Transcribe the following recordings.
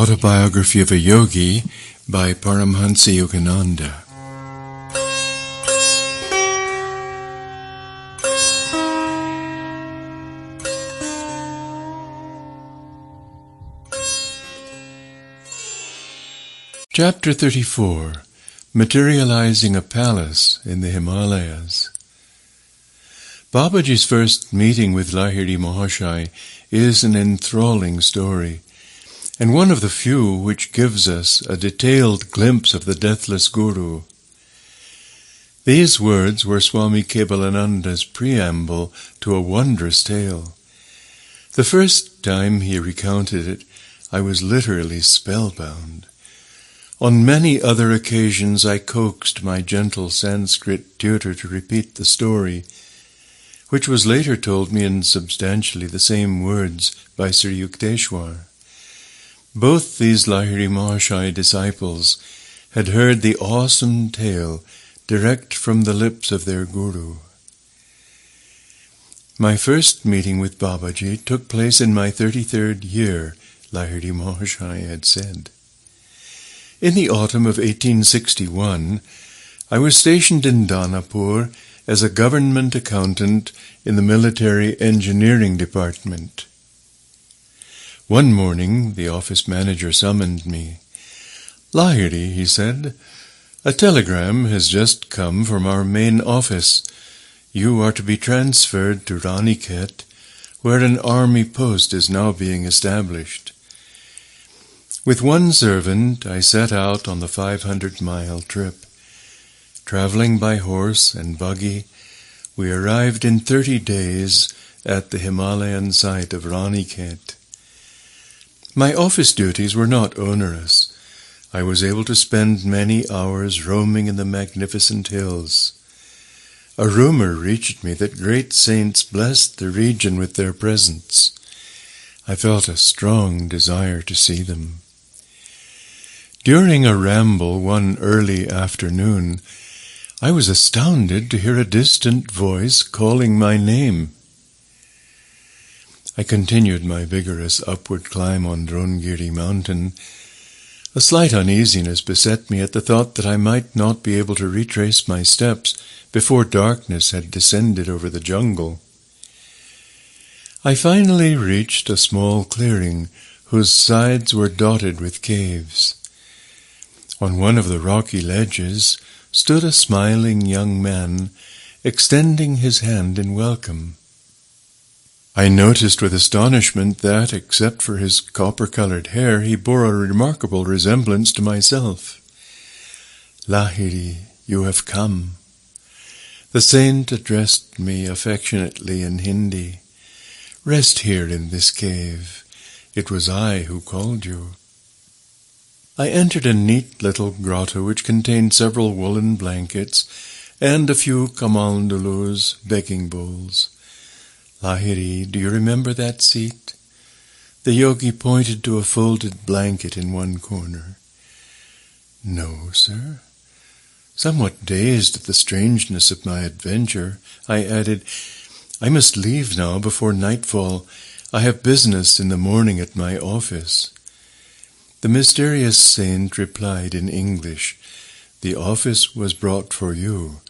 Autobiography of a Yogi by Paramhansa Yogananda. Chapter 34. Materializing a Palace in the Himalayas. Babaji's first meeting with Lahiri Mahashai is an enthralling story, and one of the few which gives us a detailed glimpse of the deathless Guru. These words were Swami Kebalananda's preamble to a wondrous tale. The first time he recounted it, I was literally spellbound. On many other occasions I coaxed my gentle Sanskrit tutor to repeat the story, which was later told me in substantially the same words by Sri Yukteswar. Both these Lahiri Mahashai disciples had heard the awesome tale direct from the lips of their Guru. My first meeting with Babaji took place in my 33rd year, Lahiri Mahashai had said. In the autumn of 1861, I was stationed in Danapur as a government accountant in the military engineering department. One morning, the office manager summoned me. "Lahiri," he said, "a telegram has just come from our main office. You are to be transferred to Ranikhet, where an army post is now being established." With one servant, I set out on the 500-mile trip. Traveling by horse and buggy, we arrived in 30 days at the Himalayan site of Ranikhet. My office duties were not onerous. I was able to spend many hours roaming in the magnificent hills. A rumor reached me that great saints blessed the region with their presence. I felt a strong desire to see them. During a ramble one early afternoon, I was astounded to hear a distant voice calling my name. I continued my vigorous upward climb on Drongiri mountain. A slight uneasiness beset me at the thought that I might not be able to retrace my steps before darkness had descended over the jungle. I finally reached a small clearing whose sides were dotted with caves. On one of the rocky ledges stood a smiling young man, extending his hand in welcome. I noticed with astonishment that, except for his copper-colored hair, he bore a remarkable resemblance to myself. "Lahiri, you have come." The saint addressed me affectionately in Hindi. "Rest here in this cave. It was I who called you." I entered a neat little grotto which contained several woolen blankets and a few kamandulus, begging bowls. "Lahiri, do you remember that seat?" The yogi pointed to a folded blanket in one corner. "No, sir." Somewhat dazed at the strangeness of my adventure, I added, "I must leave now before nightfall. I have business in the morning at my office." The mysterious saint replied in English, "The office was brought for you,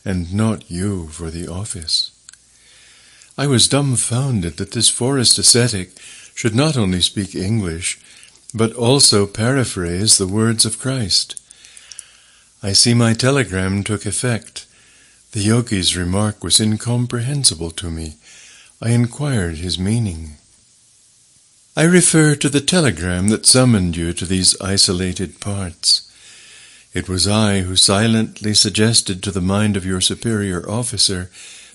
and not you for the office." I was dumbfounded that this forest ascetic should not only speak English, but also paraphrase the words of Christ. I see my telegram took effect. The yogi's remark was incomprehensible to me. I inquired his meaning. "I refer to the telegram that summoned you to these isolated parts. It was I who silently suggested to the mind of your superior officer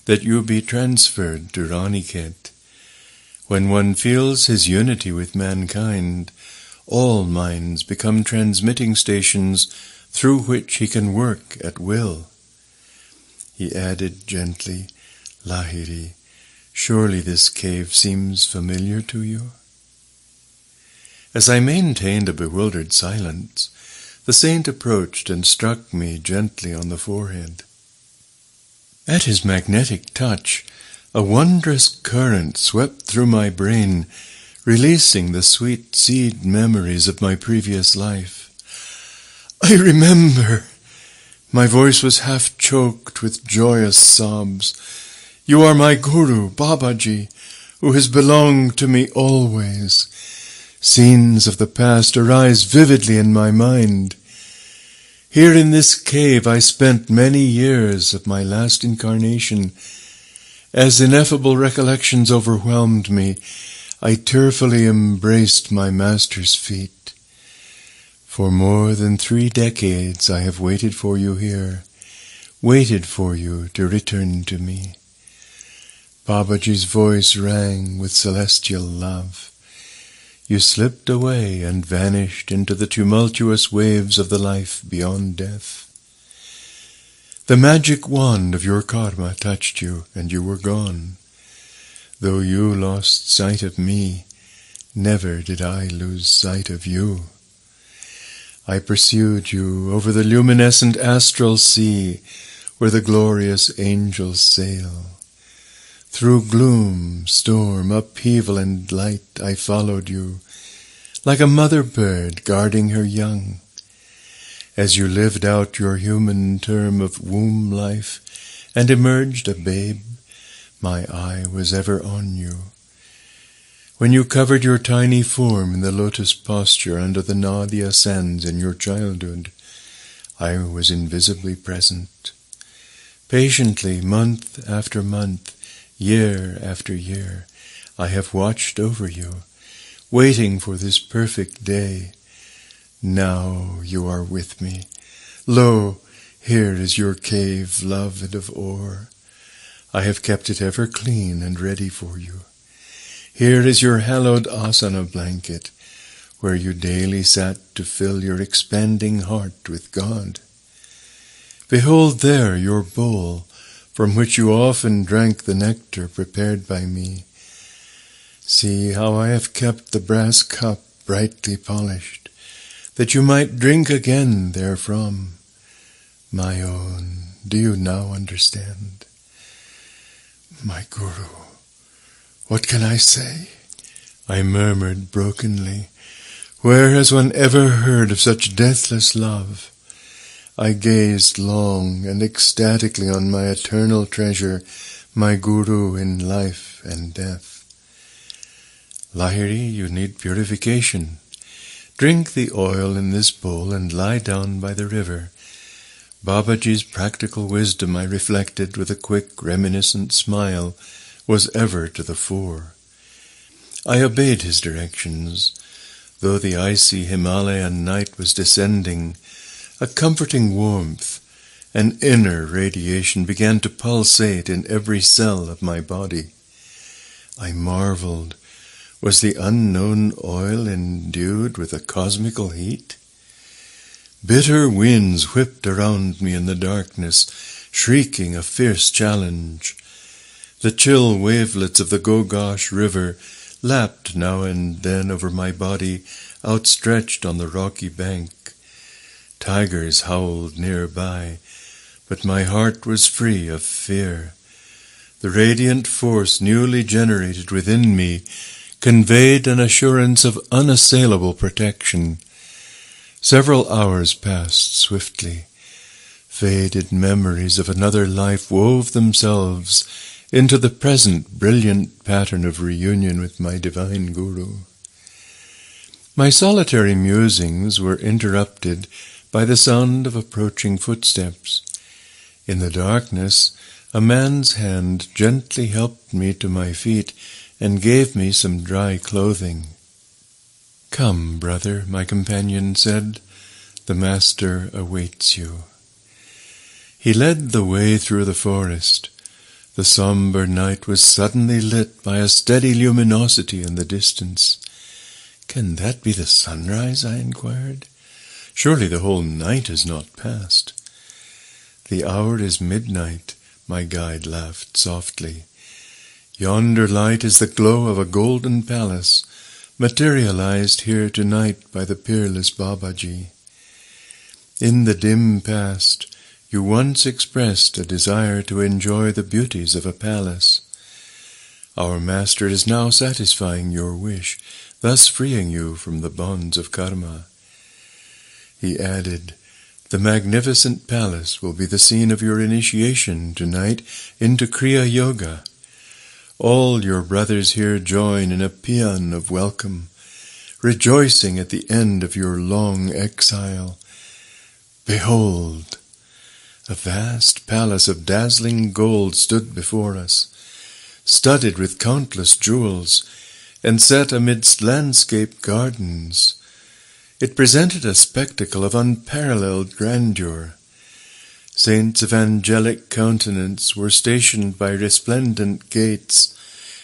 that you be transferred to Ranikhet. When one feels his unity with mankind, all minds become transmitting stations through which he can work at will." He added gently, "Lahiri, surely this cave seems familiar to you?" As I maintained a bewildered silence, the saint approached and struck me gently on the forehead. At his magnetic touch, a wondrous current swept through my brain, releasing the sweet seed memories of my previous life. I remember. My voice was half choked with joyous sobs. You are my Guru, Babaji, who has belonged to me always. Scenes of the past arise vividly in my mind. Here in this cave I spent many years of my last incarnation. As ineffable recollections overwhelmed me, I tearfully embraced my master's feet. For more than 3 decades I have waited for you here, waited for you to return to me. Babaji's voice rang with celestial love. You slipped away and vanished into the tumultuous waves of the life beyond death. The magic wand of your karma touched you, and you were gone. Though you lost sight of me, never did I lose sight of you. I pursued you over the luminescent astral sea, where the glorious angels sail. Through gloom, storm, upheaval, and light I followed you, like a mother bird guarding her young. As you lived out your human term of womb life and emerged a babe, my eye was ever on you. When you covered your tiny form in the lotus posture under the Nadia sands in your childhood, I was invisibly present. Patiently, month after month, year after year, I have watched over you, waiting for this perfect day. Now you are with me. Lo, here is your cave, loved of ore. I have kept it ever clean and ready for you. Here is your hallowed asana blanket, where you daily sat to fill your expanding heart with God. Behold there your bowl, from which you often drank the nectar prepared by me. See how I have kept the brass cup brightly polished, that you might drink again therefrom. My own, do you now understand? My Guru, what can I say? I murmured brokenly. Where has one ever heard of such deathless love? I gazed long and ecstatically on my eternal treasure, my Guru in life and death. Lahiri, you need purification. Drink the oil in this bowl and lie down by the river. Babaji's practical wisdom, I reflected with a quick, reminiscent smile, was ever to the fore. I obeyed his directions. Though the icy Himalayan night was descending, a comforting warmth, an inner radiation began to pulsate in every cell of my body. I marveled. Was the unknown oil endued with a cosmical heat? Bitter winds whipped around me in the darkness, shrieking a fierce challenge. The chill wavelets of the Gogosh River lapped now and then over my body, outstretched on the rocky bank. Tigers howled nearby, but my heart was free of fear. The radiant force newly generated within me conveyed an assurance of unassailable protection. Several hours passed swiftly. Faded memories of another life wove themselves into the present brilliant pattern of reunion with my divine Guru. My solitary musings were interrupted by the sound of approaching footsteps. In the darkness, a man's hand gently helped me to my feet and gave me some dry clothing. Come, brother, my companion said, the Master awaits you. He led the way through the forest. The somber night was suddenly lit by a steady luminosity in the distance. Can that be the sunrise? I inquired. Surely the whole night has not passed. The hour is midnight, my guide laughed softly. Yonder light is the glow of a golden palace, materialized here tonight by the peerless Babaji. In the dim past, you once expressed a desire to enjoy the beauties of a palace. Our Master is now satisfying your wish, thus freeing you from the bonds of karma." He added, "The magnificent palace will be the scene of your initiation tonight into Kriya Yoga. All your brothers here join in a paean of welcome, rejoicing at the end of your long exile. Behold, a vast palace of dazzling gold stood before us, studded with countless jewels, and set amidst landscape gardens. It presented a spectacle of unparalleled grandeur. Saints of angelic countenance were stationed by resplendent gates,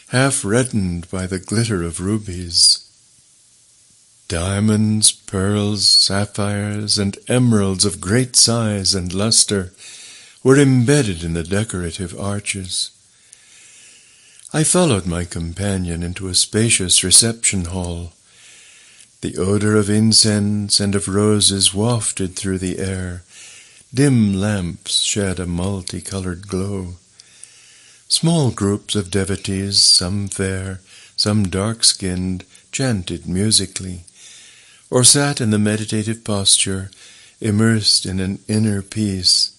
half reddened by the glitter of rubies. Diamonds, pearls, sapphires, and emeralds of great size and luster were embedded in the decorative arches. I followed my companion into a spacious reception hall. The odor of incense and of roses wafted through the air. Dim lamps shed a multicolored glow. Small groups of devotees, some fair, some dark-skinned, chanted musically, or sat in the meditative posture, immersed in an inner peace.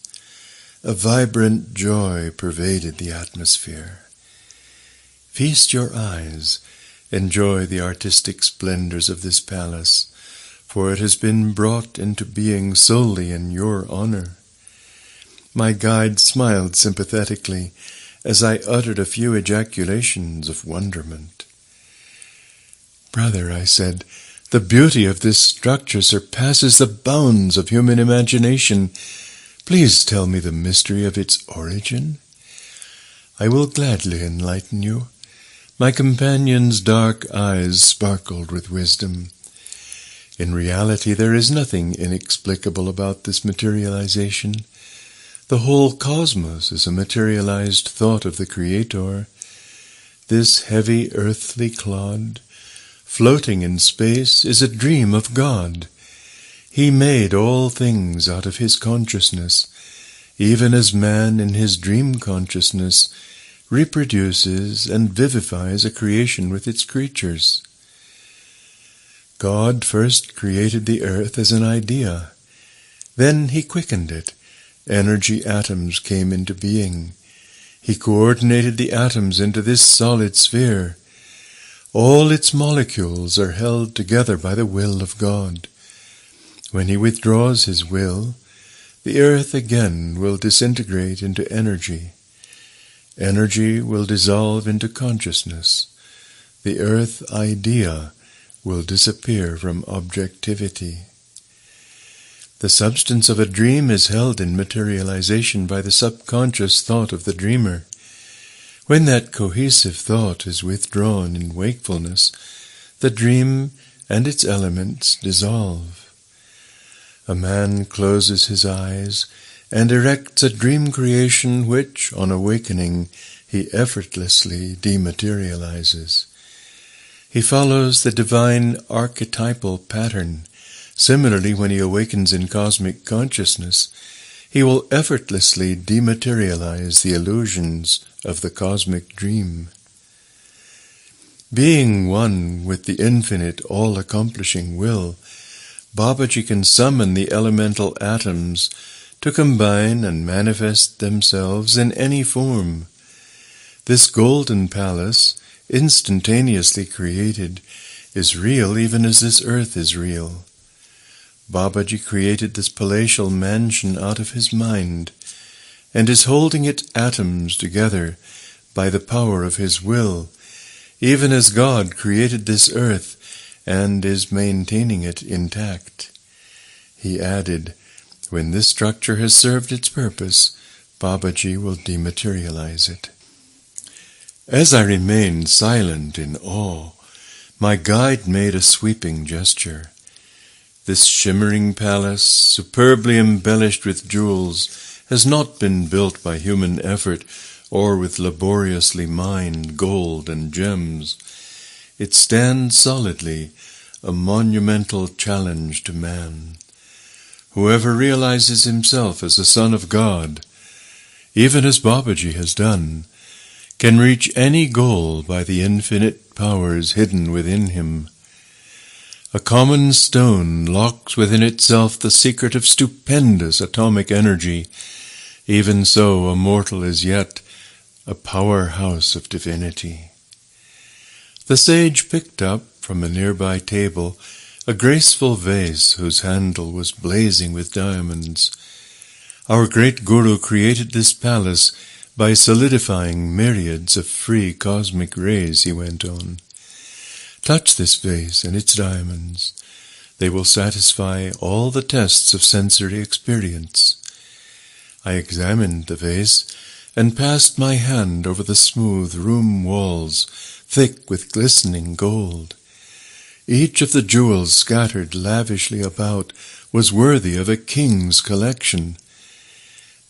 A vibrant joy pervaded the atmosphere. Feast your eyes, enjoy the artistic splendors of this palace, for it has been brought into being solely in your honor." My guide smiled sympathetically as I uttered a few ejaculations of wonderment. "Brother," I said, "the beauty of this structure surpasses the bounds of human imagination. Please tell me the mystery of its origin." "I will gladly enlighten you." My companion's dark eyes sparkled with wisdom. "In reality, there is nothing inexplicable about this materialization. The whole cosmos is a materialized thought of the Creator. This heavy earthly clod, floating in space, is a dream of God. He made all things out of His consciousness, even as man in his dream consciousness reproduces and vivifies a creation with its creatures. God first created the earth as an idea. Then He quickened it. Energy atoms came into being. He coordinated the atoms into this solid sphere. All its molecules are held together by the will of God. When He withdraws His will, the earth again will disintegrate into energy. Energy will dissolve into consciousness. The earth idea will disappear from objectivity. The substance of a dream is held in materialization by the subconscious thought of the dreamer. When that cohesive thought is withdrawn in wakefulness, the dream and its elements dissolve. A man closes his eyes and erects a dream creation which, on awakening, he effortlessly dematerializes. He follows the divine archetypal pattern. Similarly, when he awakens in cosmic consciousness, he will effortlessly dematerialize the illusions of the cosmic dream. Being one with the infinite, all-accomplishing will, Babaji can summon the elemental atoms to combine and manifest themselves in any form. This golden palace, instantaneously created, is real even as this earth is real. Babaji created this palatial mansion out of his mind, and is holding its atoms together by the power of his will, even as God created this earth and is maintaining it intact. He added, "When this structure has served its purpose, Babaji will dematerialize it." As I remained silent in awe, my guide made a sweeping gesture. This shimmering palace, superbly embellished with jewels, has not been built by human effort or with laboriously mined gold and gems. It stands solidly, a monumental challenge to man. Whoever realizes himself as a son of God, even as Babaji has done, can reach any goal by the infinite powers hidden within him. A common stone locks within itself the secret of stupendous atomic energy. Even so, a mortal is yet a powerhouse of divinity. The sage picked up from a nearby table a graceful vase whose handle was blazing with diamonds. Our great Guru created this palace by solidifying myriads of free cosmic rays, he went on. Touch this vase and its diamonds. They will satisfy all the tests of sensory experience. I examined the vase and passed my hand over the smooth room walls, thick with glistening gold. Each of the jewels scattered lavishly about was worthy of a king's collection.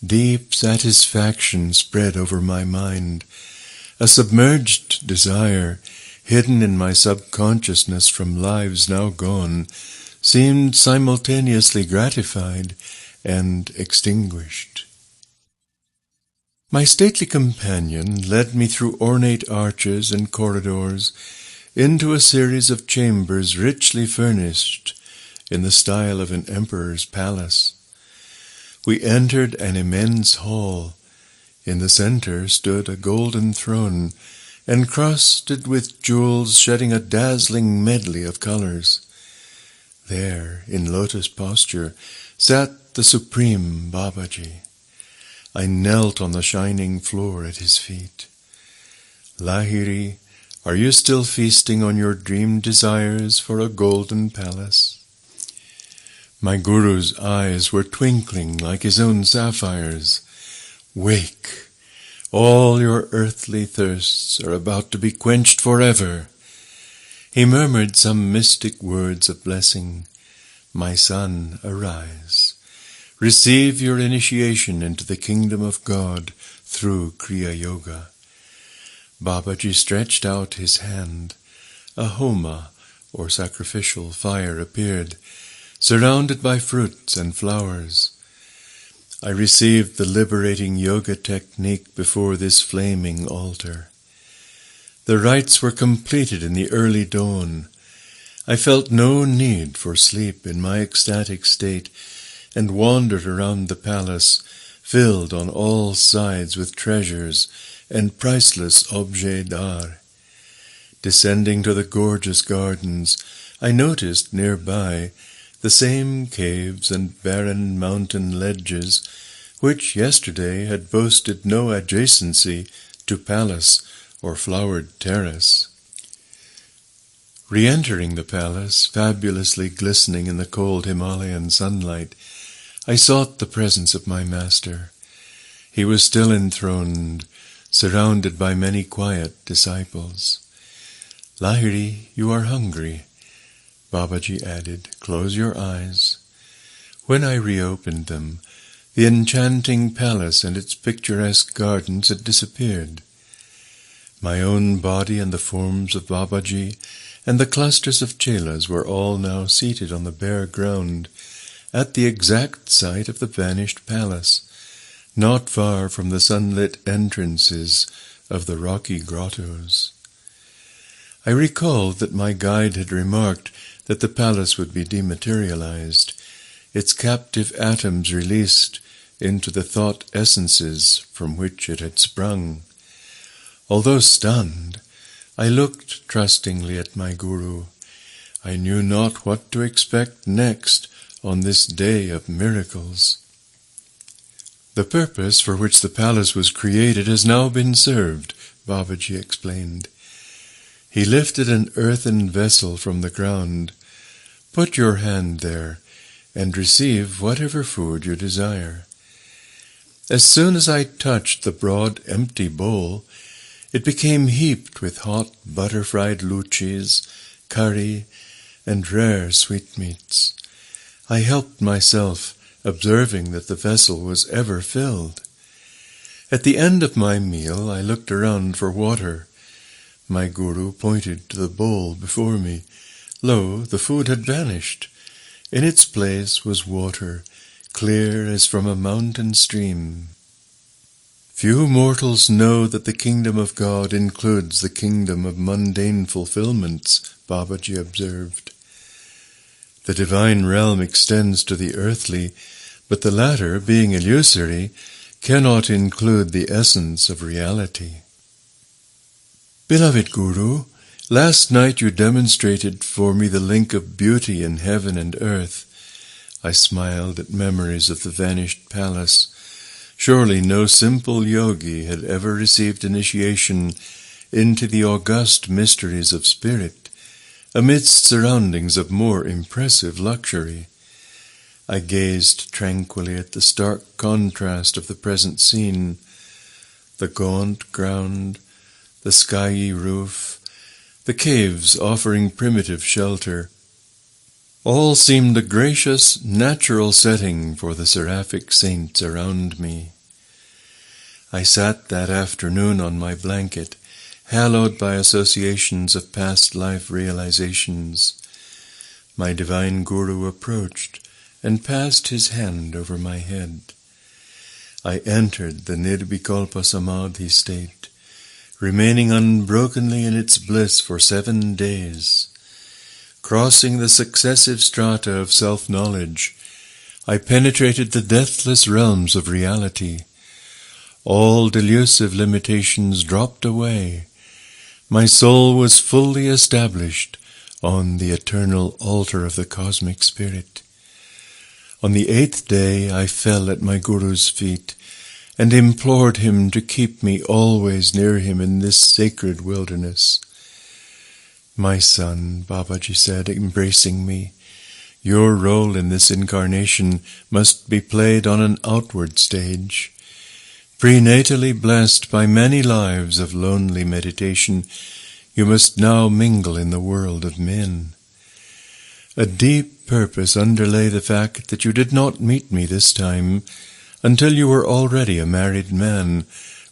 Deep satisfaction spread over my mind. A submerged desire, hidden in my subconsciousness from lives now gone, seemed simultaneously gratified and extinguished. My stately companion led me through ornate arches and corridors into a series of chambers richly furnished in the style of an emperor's palace. We entered an immense hall. In the center stood a golden throne, encrusted with jewels shedding a dazzling medley of colors. There, in lotus posture, sat the supreme Babaji. I knelt on the shining floor at his feet. Lahiri, are you still feasting on your dream desires for a golden palace? My Guru's eyes were twinkling like his own sapphires. Wake! All your earthly thirsts are about to be quenched forever. He murmured some mystic words of blessing. My son, arise. Receive your initiation into the kingdom of God through Kriya Yoga. Babaji stretched out his hand. A homa, or sacrificial fire, appeared, surrounded by fruits and flowers. I received the liberating yoga technique before this flaming altar. The rites were completed in the early dawn. I felt no need for sleep in my ecstatic state and wandered around the palace, filled on all sides with treasures and priceless objets d'art. Descending to the gorgeous gardens, I noticed nearby the same caves and barren mountain ledges which yesterday had boasted no adjacency to palace or flowered terrace. Re-entering the palace, fabulously glistening in the cold Himalayan sunlight, I sought the presence of my master. He was still enthroned, surrounded by many quiet disciples. Lahiri, you are hungry, Babaji added. Close your eyes. When I reopened them, the enchanting palace and its picturesque gardens had disappeared. My own body and the forms of Babaji and the clusters of chelas were all now seated on the bare ground at the exact site of the vanished palace, not far from the sunlit entrances of the rocky grottos. I recalled that my guide had remarked that the palace would be dematerialized, its captive atoms released into the thought essences from which it had sprung. Although stunned, I looked trustingly at my Guru. I knew not what to expect next on this day of miracles. The purpose for which the palace was created has now been served, Babaji explained. He lifted an earthen vessel from the ground. Put your hand there and receive whatever food you desire. As soon as I touched the broad, empty bowl, it became heaped with hot butter-fried luchis, curry, and rare sweetmeats. I helped myself, observing that the vessel was ever filled. At the end of my meal, I looked around for water. My Guru pointed to the bowl before me. Lo, the food had vanished. In its place was water, clear as from a mountain stream. Few mortals know that the kingdom of God includes the kingdom of mundane fulfillments, Babaji observed. The divine realm extends to the earthly, but the latter, being illusory, cannot include the essence of reality. Beloved Guru, last night you demonstrated for me the link of beauty in heaven and earth. I smiled at memories of the vanished palace. Surely no simple yogi had ever received initiation into the august mysteries of spirit, amidst surroundings of more impressive luxury. I gazed tranquilly at the stark contrast of the present scene, the gaunt ground, the skyey roof, the caves offering primitive shelter. All seemed a gracious, natural setting for the seraphic saints around me. I sat that afternoon on my blanket, hallowed by associations of past life realizations. My divine Guru approached and passed his hand over my head. I entered the Nirvikalpa Samadhi state, remaining unbrokenly in its bliss for 7 days. Crossing the successive strata of self-knowledge, I penetrated the deathless realms of reality. All delusive limitations dropped away. My soul was fully established on the eternal altar of the cosmic spirit. On the 8th day I fell at my Guru's feet and implored him to keep me always near him in this sacred wilderness. My son, Babaji said, embracing me, your role in this incarnation must be played on an outward stage. Prenatally blessed by many lives of lonely meditation, you must now mingle in the world of men. A deep purpose underlay the fact that you did not meet me this time until you were already a married man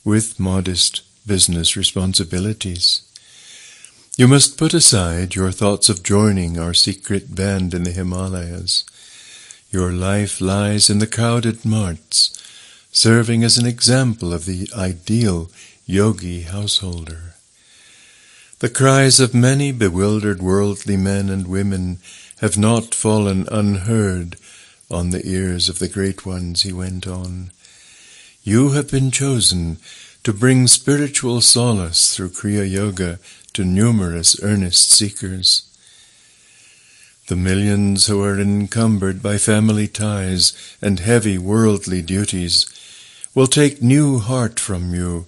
with modest business responsibilities. You must put aside your thoughts of joining our secret band in the Himalayas. Your life lies in the crowded marts, serving as an example of the ideal yogi householder. The cries of many bewildered worldly men and women have not fallen unheard on the ears of the great ones, he went on. You have been chosen to bring spiritual solace through Kriya Yoga to numerous earnest seekers. The millions who are encumbered by family ties and heavy worldly duties will take new heart from you,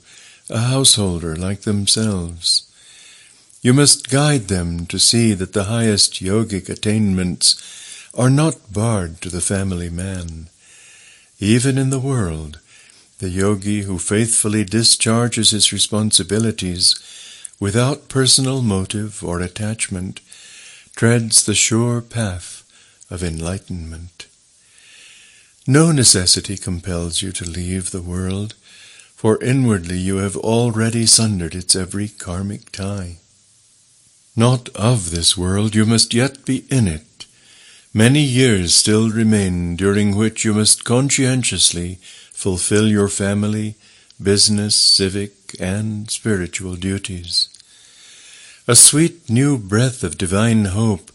a householder like themselves. You must guide them to see that the highest yogic attainments are not barred to the family man. Even in the world, the yogi who faithfully discharges his responsibilities without personal motive or attachment treads the sure path of enlightenment. No necessity compels you to leave the world, for inwardly you have already sundered its every karmic tie. Not of this world, you must yet be in it. Many years still remain during which you must conscientiously fulfill your family, business, civic, and spiritual duties. A sweet new breath of divine hope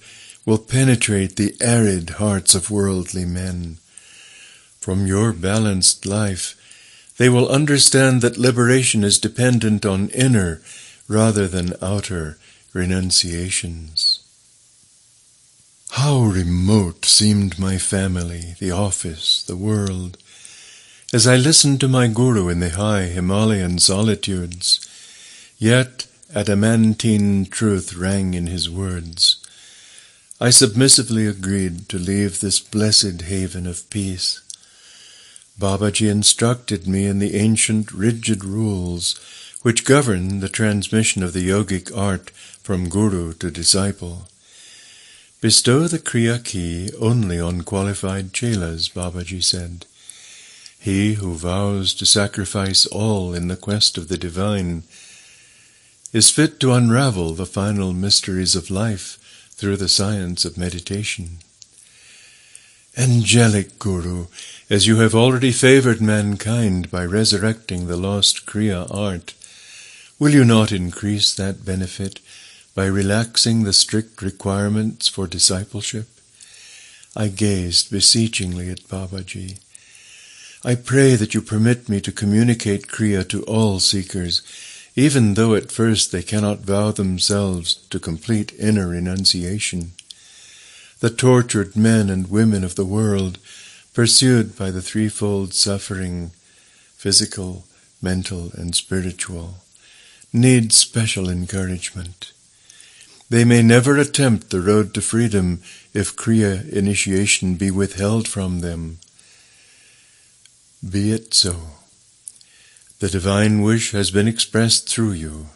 will penetrate the arid hearts of worldly men. From your balanced life, they will understand that liberation is dependent on inner rather than outer renunciations. How remote seemed my family, the office, the world, as I listened to my Guru in the high Himalayan solitudes. Yet adamantine truth rang in his words. I submissively agreed to leave this blessed haven of peace. Babaji instructed me in the ancient rigid rules which govern the transmission of the yogic art from guru to disciple. Bestow the Kriya key only on qualified chelas, Babaji said. He who vows to sacrifice all in the quest of the divine is fit to unravel the final mysteries of life through the science of meditation. Angelic Guru, as you have already favored mankind by resurrecting the lost Kriya art, will you not increase that benefit by relaxing the strict requirements for discipleship? I gazed beseechingly at Babaji. I pray that you permit me to communicate Kriya to all seekers, even though at first they cannot vow themselves to complete inner renunciation. The tortured men and women of the world, pursued by the threefold suffering, physical, mental, and spiritual, need special encouragement. They may never attempt the road to freedom if Kriya initiation be withheld from them. Be it so. The divine wish has been expressed through you.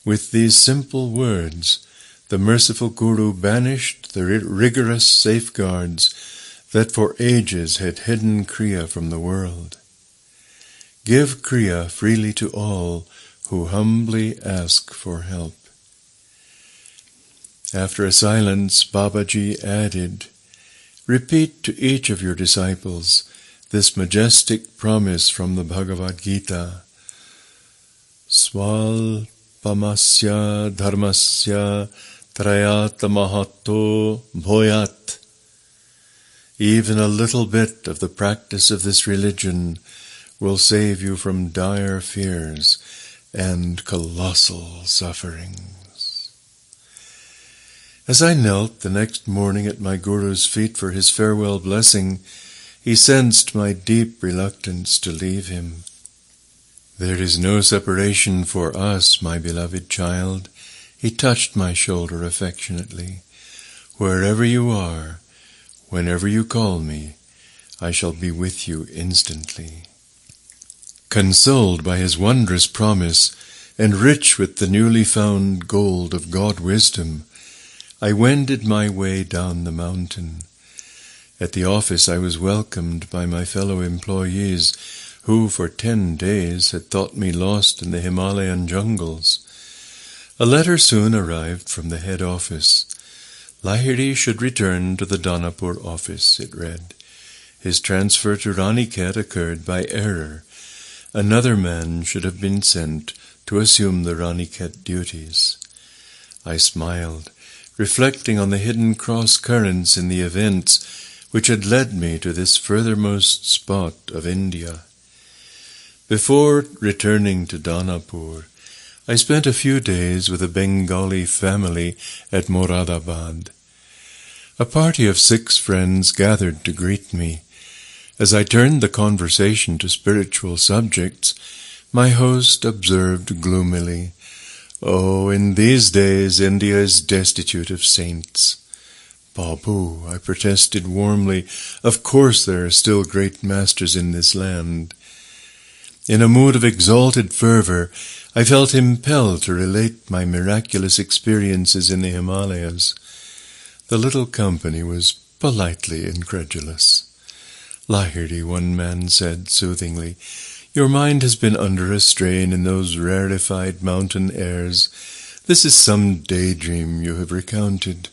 With these simple words, the merciful Guru banished the rigorous safeguards that for ages had hidden Kriya from the world. Give Kriya freely to all who humbly ask for help. After a silence, Babaji added, repeat to each of your disciples this majestic promise from the Bhagavad Gita. Swalpamasya dharmasya trayata mahatto bhoyat. Even a little bit of the practice of this religion will save you from dire fears and colossal sufferings. As I knelt the next morning at my Guru's feet for his farewell blessing, he sensed my deep reluctance to leave him. There is no separation for us, my beloved child. He touched my shoulder affectionately. Wherever you are, whenever you call me, I shall be with you instantly. Consoled by his wondrous promise, and rich with the newly found gold of God wisdom, I wended my way down the mountain. At the office I was welcomed by my fellow employees, who for 10 days had thought me lost in the Himalayan jungles. A letter soon arrived from the head office. Lahiri should return to the Danapur office, it read. His transfer to Ranikhet occurred by error. Another man should have been sent to assume the Ranikhet duties. I smiled, reflecting on the hidden cross-currents in the events which had led me to this furthermost spot of India. Before returning to Danapur, I spent a few days with a Bengali family at Moradabad. A party of 6 friends gathered to greet me. As I turned the conversation to spiritual subjects, my host observed gloomily, "Oh, in these days India is destitute of saints." "Babu," I protested warmly, "of course there are still great masters in this land." In a mood of exalted fervor, I felt impelled to relate my miraculous experiences in the Himalayas. The little company was politely incredulous. "Lahiri," one man said soothingly, "your mind has been under a strain in those rarefied mountain airs. This is some daydream you have recounted."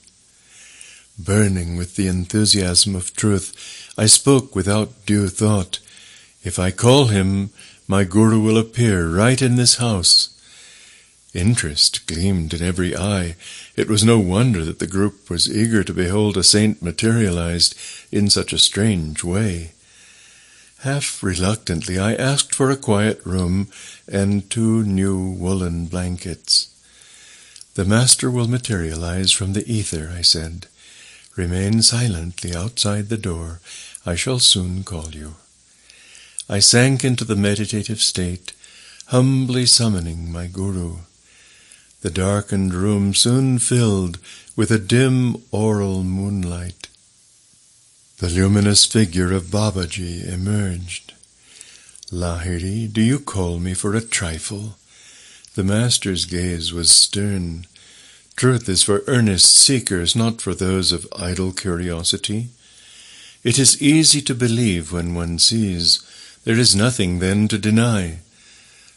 Burning with the enthusiasm of truth, I spoke without due thought. "If I call him, my Guru will appear right in this house." Interest gleamed in every eye. It was no wonder that the group was eager to behold a saint materialized in such a strange way. Half reluctantly, I asked for a quiet room and 2 new woolen blankets. "The master will materialize from the ether," I said. "Remain silently outside the door. I shall soon call you." I sank into the meditative state, humbly summoning my Guru. The darkened room soon filled with a dim aural moonlight. The luminous figure of Babaji emerged. "Lahiri, do you call me for a trifle?" The master's gaze was stern. "Truth is for earnest seekers, not for those of idle curiosity. It is easy to believe when one sees. There is nothing then to deny.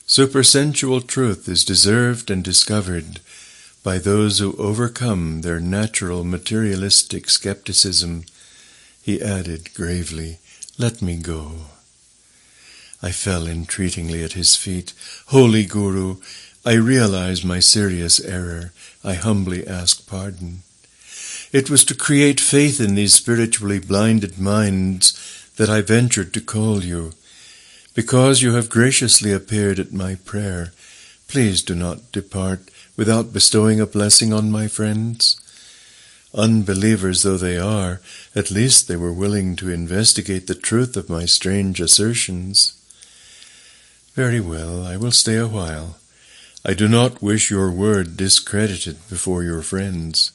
Supersensual truth is deserved and discovered by those who overcome their natural materialistic skepticism he added gravely, "Let me go." I fell entreatingly at his feet. "Holy Guru, I realize my serious error. I humbly ask pardon. It was to create faith in these spiritually blinded minds that I ventured to call you. Because you have graciously appeared at my prayer, please do not depart without bestowing a blessing on my friends. Unbelievers though they are, at least they were willing to investigate the truth of my strange assertions." "Very well, I will stay a while. I do not wish your word discredited before your friends."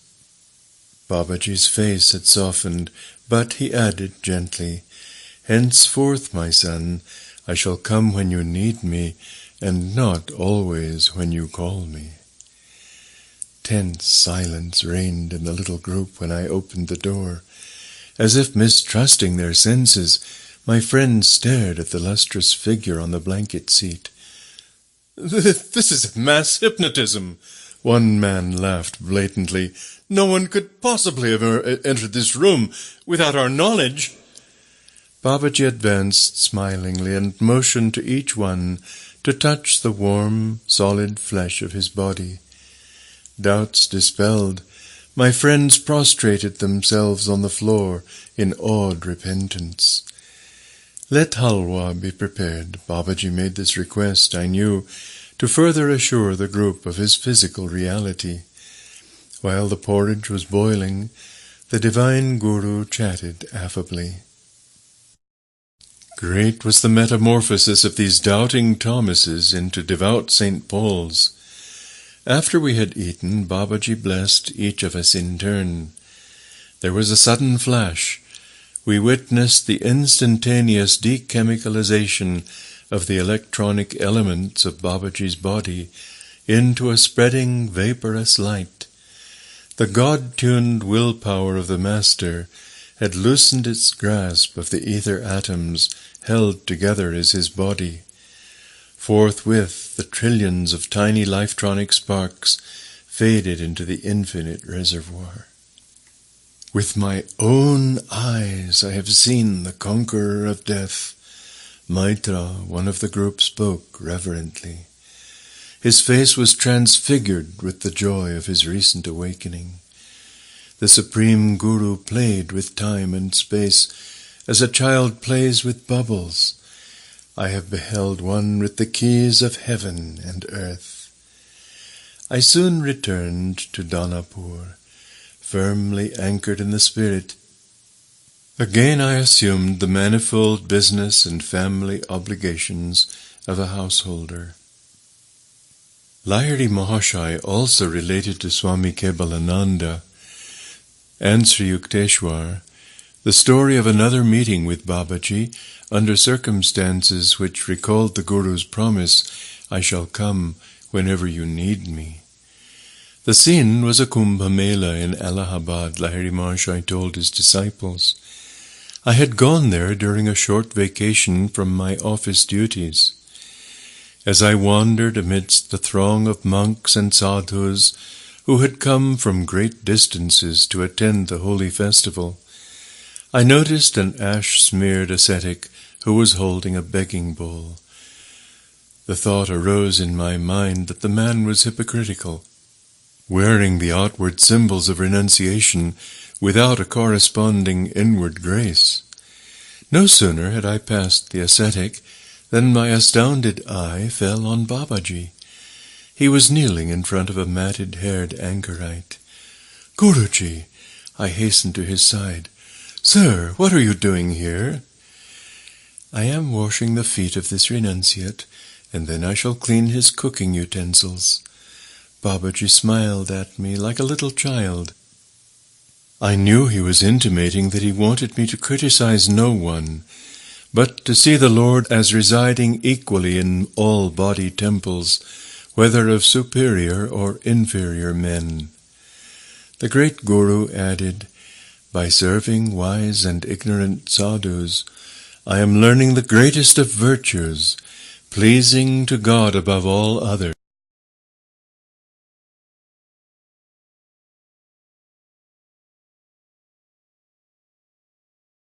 Babaji's face had softened, but he added gently, "Henceforth, my son, I shall come when you need me, and not always when you call me." Tense silence reigned in the little group when I opened the door. As if mistrusting their senses, my friends stared at the lustrous figure on the blanket seat. "This is mass hypnotism," one man laughed blatantly. "No one could possibly have entered this room without our knowledge." Babaji advanced smilingly and motioned to each one to touch the warm, solid flesh of his body. Doubts dispelled, my friends prostrated themselves on the floor in awed repentance. "Let halwa be prepared." Babaji made this request, I knew, to further assure the group of his physical reality. While the porridge was boiling, the divine Guru chatted affably. Great was the metamorphosis of these doubting Thomases into devout St. Pauls. After we had eaten, Babaji blessed each of us in turn. There was a sudden flash. We witnessed the instantaneous dechemicalization of the electronic elements of Babaji's body into a spreading vaporous light. The God-tuned willpower of the Master had loosened its grasp of the ether atoms held together as his body. Forthwith the trillions of tiny life-tronic sparks faded into the infinite reservoir. "With my own eyes I have seen the conqueror of death." Maitra, one of the group, spoke reverently. His face was transfigured with the joy of his recent awakening. The Supreme Guru played with time and space as a child plays with bubbles. I have beheld one with the keys of heaven and earth. I soon returned to Danapur, firmly anchored in the spirit. Again I assumed the manifold business and family obligations of a householder. Lahiri Mahashai also related to Swami Kebalananda and Sri Yukteswar the story of another meeting with Babaji under circumstances which recalled the Guru's promise, "I shall come whenever you need me." The scene was a Kumbh Mela in Allahabad, Lahiri Mahashai told his disciples. I had gone there during a short vacation from my office duties. As I wandered amidst the throng of monks and sadhus who had come from great distances to attend the holy festival, I noticed an ash-smeared ascetic who was holding a begging bowl. The thought arose in my mind that the man was hypocritical, wearing the outward symbols of renunciation without a corresponding inward grace. No sooner had I passed the ascetic than my astounded eye fell on Babaji. He was kneeling in front of a matted-haired anchorite. "Guruji!" I hastened to his side. "Sir, what are you doing here?" "I am washing the feet of this renunciate, and then I shall clean his cooking utensils." Babaji smiled at me like a little child. I knew he was intimating that he wanted me to criticize no one, but to see the Lord as residing equally in all body temples, whether of superior or inferior men. The great Guru added, "By serving wise and ignorant sadhus, I am learning the greatest of virtues, pleasing to God above all others."